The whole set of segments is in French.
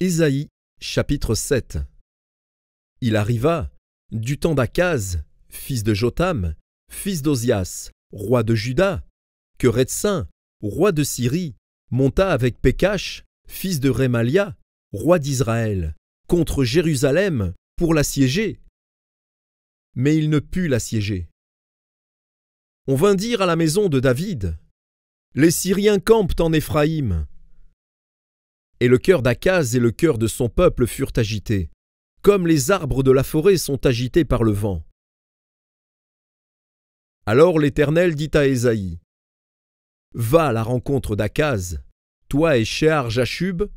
Ésaïe, chapitre 7. Il arriva, du temps d'Akaz, fils de Jotham, fils d'Ozias, roi de Juda, que Rétsin, roi de Syrie, monta avec Pékash, fils de Rémalia, roi d'Israël, contre Jérusalem pour l'assiéger. Mais il ne put l'assiéger. On vint dire à la maison de David: Les Syriens campent en Éphraïm. Et le cœur d'Akaz et le cœur de son peuple furent agités, comme les arbres de la forêt sont agités par le vent. Alors l'Éternel dit à Ésaïe: Va à la rencontre d'Akaz, toi et Shear-Jashub,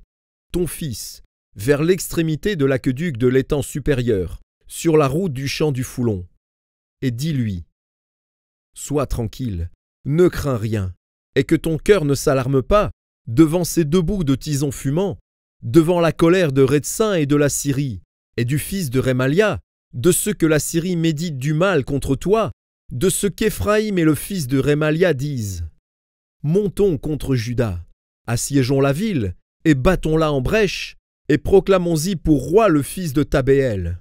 ton fils, vers l'extrémité de l'aqueduc de l'étang supérieur, sur la route du champ du Foulon, et dis-lui: Sois tranquille, ne crains rien, et que ton cœur ne s'alarme pas devant ces deux bouts de tison fumant, devant la colère de Rétsin et de la Syrie, et du fils de Rémalia, de ceux que la Syrie médite du mal contre toi, de ce qu'Éphraïm et le fils de Rémalia disent. Montons contre Juda, assiégeons la ville, et battons-la en brèche, et proclamons-y pour roi le fils de Tabéel.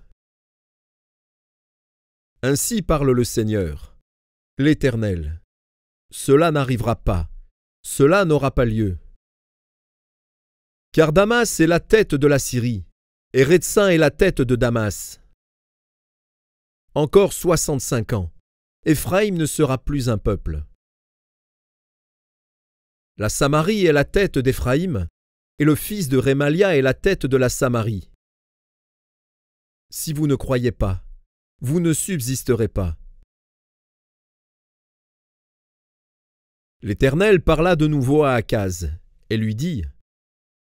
Ainsi parle le Seigneur, l'Éternel. Cela n'arrivera pas, cela n'aura pas lieu. Car Damas est la tête de la Syrie, et Rétsin est la tête de Damas. Encore 65 ans, Éphraïm ne sera plus un peuple. La Samarie est la tête d'Éphraïm, et le fils de Rémalia est la tête de la Samarie. Si vous ne croyez pas, vous ne subsisterez pas. L'Éternel parla de nouveau à Akaz, et lui dit: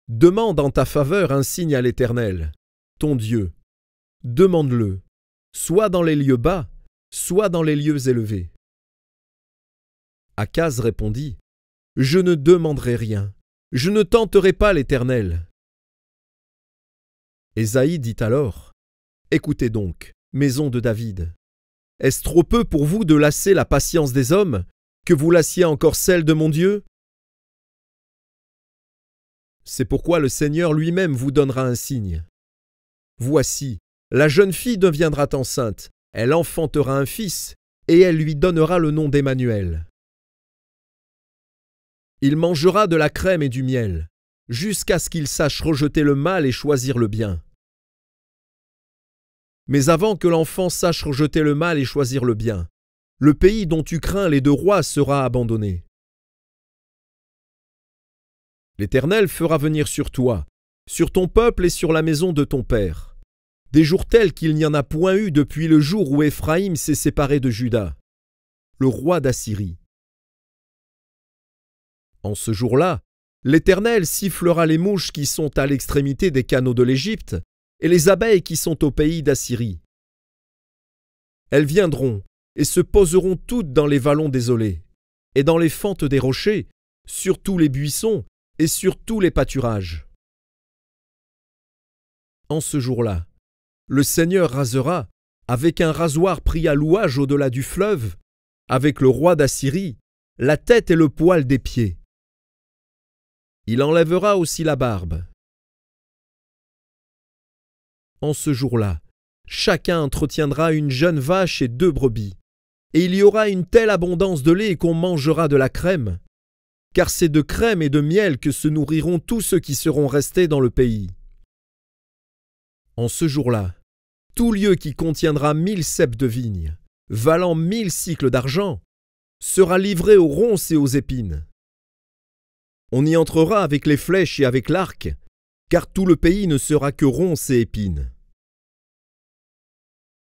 Demande en ta faveur un signe à l'Éternel, ton Dieu. Demande-le, soit dans les lieux bas, soit dans les lieux élevés. Akaz répondit: Je ne demanderai rien, je ne tenterai pas l'Éternel. Ésaïe dit alors: Écoutez donc, maison de David. Est-ce trop peu pour vous de lasser la patience des hommes, que vous lassiez encore celle de mon Dieu? C'est pourquoi le Seigneur lui-même vous donnera un signe. Voici, la jeune fille deviendra enceinte, elle enfantera un fils, et elle lui donnera le nom d'Emmanuel. Il mangera de la crème et du miel, jusqu'à ce qu'il sache rejeter le mal et choisir le bien. Mais avant que l'enfant sache rejeter le mal et choisir le bien, le pays dont tu crains les deux rois sera abandonné. L'Éternel fera venir sur toi, sur ton peuple et sur la maison de ton père, des jours tels qu'il n'y en a point eu depuis le jour où Éphraïm s'est séparé de Juda, le roi d'Assyrie. En ce jour-là, l'Éternel sifflera les mouches qui sont à l'extrémité des canaux de l'Égypte et les abeilles qui sont au pays d'Assyrie. Elles viendront et se poseront toutes dans les vallons désolés, et dans les fentes des rochers, sur tous les buissons et sur tous les pâturages. En ce jour-là, le Seigneur rasera, avec un rasoir pris à louage au-delà du fleuve, avec le roi d'Assyrie, la tête et le poil des pieds. Il enlèvera aussi la barbe. En ce jour-là, chacun entretiendra une jeune vache et 2 brebis, et il y aura une telle abondance de lait qu'on mangera de la crème, car c'est de crème et de miel que se nourriront tous ceux qui seront restés dans le pays. En ce jour-là, tout lieu qui contiendra 1000 ceps de vigne, valant 1000 cycles d'argent, sera livré aux ronces et aux épines. On y entrera avec les flèches et avec l'arc, car tout le pays ne sera que ronces et épines.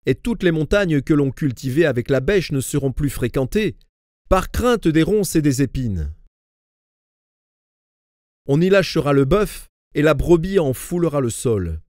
Et toutes les montagnes que l'on cultivait avec la bêche ne seront plus fréquentées, par crainte des ronces et des épines. On y lâchera le bœuf, et la brebis en foulera le sol,